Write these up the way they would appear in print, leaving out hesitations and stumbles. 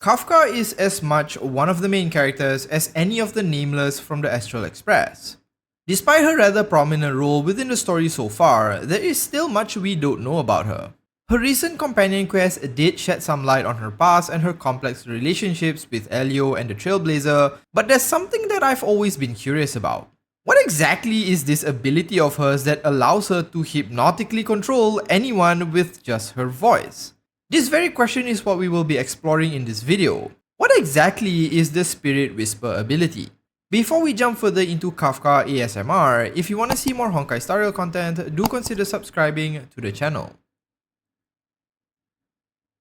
Kafka is as much one of the main characters as any of the Nameless from the Astral Express. Despite her rather prominent role within the story so far, there is still much we don't know about her. Her recent companion quest did shed some light on her past and her complex relationships with Elio and the Trailblazer, but there's something that I've always been curious about. What exactly is this ability of hers that allows her to hypnotically control anyone with just her voice? This very question is what we will be exploring in this video. What exactly is the Spirit Whisper ability? Before we jump further into Kafka ASMR, if you want to see more Honkai Star Rail content, do consider subscribing to the channel.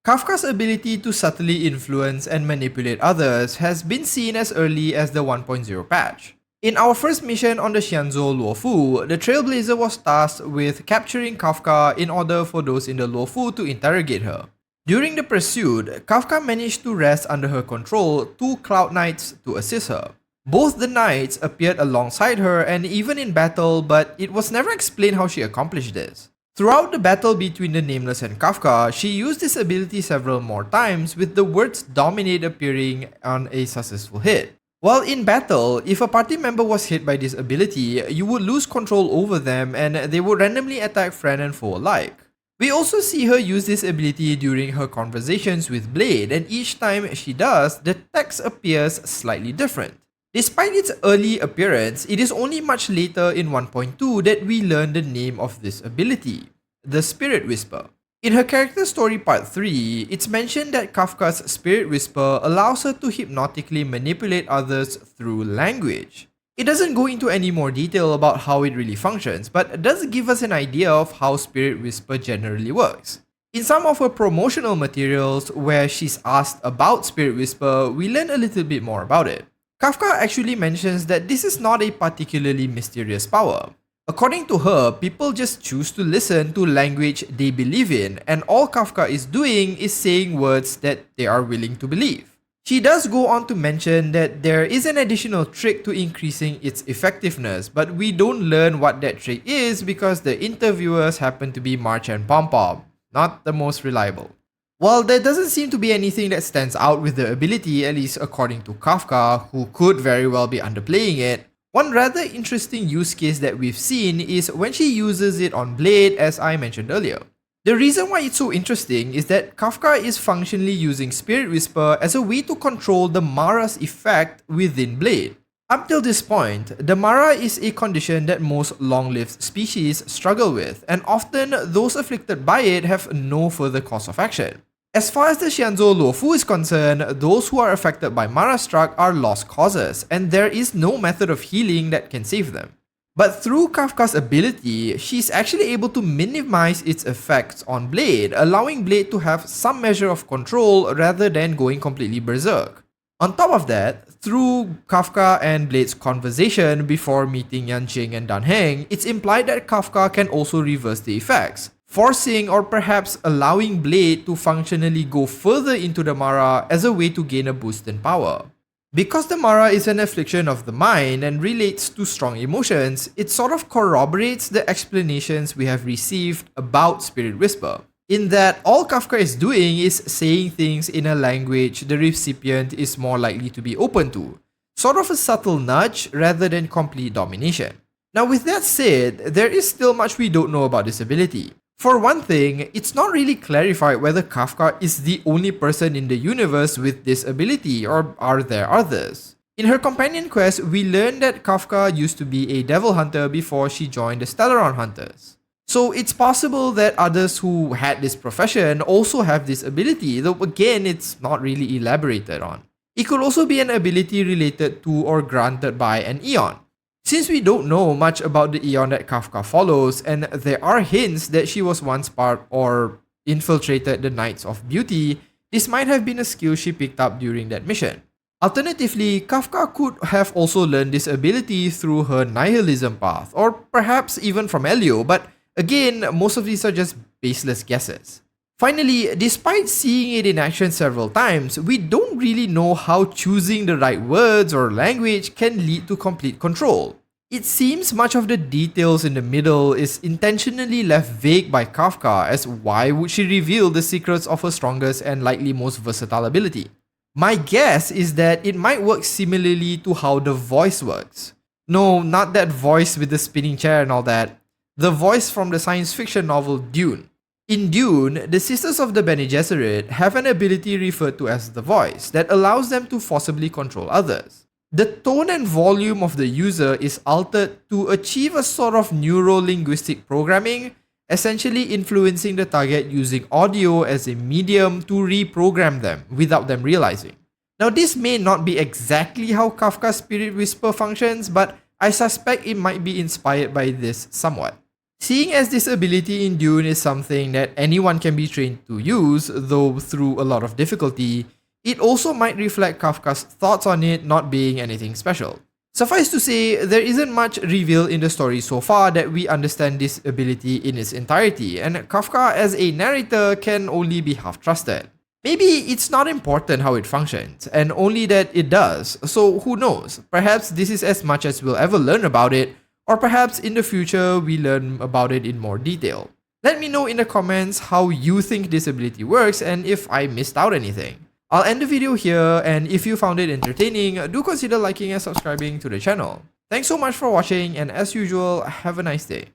Kafka's ability to subtly influence and manipulate others has been seen as early as the 1.0 patch. In our first mission on the Xianzhou Luofu, the Trailblazer was tasked with capturing Kafka in order for those in the Luofu to interrogate her. During the pursuit, Kafka managed to wrest under her control 2 Cloud Knights to assist her. Both the knights appeared alongside her and even in battle, but it was never explained how she accomplished this. Throughout the battle between the Nameless and Kafka, she used this ability several more times, with the words Dominate appearing on a successful hit. While in battle, if a party member was hit by this ability, you would lose control over them and they would randomly attack friend and foe alike. We also see her use this ability during her conversations with Blade, and each time she does, the text appears slightly different. Despite its early appearance, it is only much later in 1.2 that we learn the name of this ability, the Spirit Whisper. In her character story part 3, it's mentioned that Kafka's Spirit Whisper allows her to hypnotically manipulate others through language. It doesn't go into any more detail about how it really functions, but does give us an idea of how Spirit Whisper generally works. In some of her promotional materials where she's asked about Spirit Whisper, we learn a little bit more about it. Kafka actually mentions that this is not a particularly mysterious power. According to her, people just choose to listen to language they believe in, and all Kafka is doing is saying words that they are willing to believe. She does go on to mention that there is an additional trick to increasing its effectiveness, but we don't learn what that trick is because the interviewers happen to be March and Pom-Pom, not the most reliable. While there doesn't seem to be anything that stands out with the ability, at least according to Kafka, who could very well be underplaying it, one rather interesting use case that we've seen is when she uses it on Blade, as I mentioned earlier. The reason why it's so interesting is that Kafka is functionally using Spirit Whisper as a way to control the Mara's effect within Blade. Up till this point, the Mara is a condition that most long-lived species struggle with, and often those afflicted by it have no further course of action. As far as the Xianzhou Luofu is concerned, those who are affected by Mara struck are lost causes, and there is no method of healing that can save them. But through Kafka's ability, she's actually able to minimize its effects on Blade, allowing Blade to have some measure of control rather than going completely berserk. On top of that, through Kafka and Blade's conversation before meeting Yanqing and Dan Heng, it's implied that Kafka can also reverse the effects, forcing or perhaps allowing Blade to functionally go further into the Mara as a way to gain a boost in power. Because the Mara is an affliction of the mind and relates to strong emotions, it sort of corroborates the explanations we have received about Spirit Whisper, in that all Kafka is doing is saying things in a language the recipient is more likely to be open to, sort of a subtle nudge rather than complete domination. Now with that said, there is still much we don't know about this ability. For one thing, it's not really clarified whether Kafka is the only person in the universe with this ability, or are there others. In her companion quest, we learned that Kafka used to be a devil hunter before she joined the Stellaron Hunters. So it's possible that others who had this profession also have this ability, though again it's not really elaborated on. It could also be an ability related to or granted by an Eon. Since we don't know much about the Eon that Kafka follows, and there are hints that she was once part or infiltrated the Knights of Beauty, this might have been a skill she picked up during that mission. Alternatively, Kafka could have also learned this ability through her nihilism path, or perhaps even from Elio, but again, most of these are just baseless guesses. Finally, despite seeing it in action several times, we don't really know how choosing the right words or language can lead to complete control. It seems much of the details in the middle is intentionally left vague by Kafka, as why would she reveal the secrets of her strongest and likely most versatile ability? My guess is that it might work similarly to how the voice works. No, not that voice with the spinning chair and all that. The voice from the science fiction novel Dune. In Dune, the Sisters of the Bene Gesserit have an ability referred to as the voice that allows them to forcibly control others. The tone and volume of the user is altered to achieve a sort of neuro-linguistic programming, essentially influencing the target using audio as a medium to reprogram them without them realizing. Now, this may not be exactly how Kafka's Spirit Whisper functions, but I suspect it might be inspired by this somewhat. Seeing as this ability in Dune is something that anyone can be trained to use, though through a lot of difficulty, it also might reflect Kafka's thoughts on it not being anything special. Suffice to say, there isn't much revealed in the story so far that we understand this ability in its entirety, and Kafka as a narrator can only be half trusted. Maybe it's not important how it functions, and only that it does, so who knows, perhaps this is as much as we'll ever learn about it, or perhaps in the future we learn about it in more detail. Let me know in the comments how you think this ability works and if I missed out anything. I'll end the video here, and if you found it entertaining, do consider liking and subscribing to the channel. Thanks so much for watching, and as usual, have a nice day.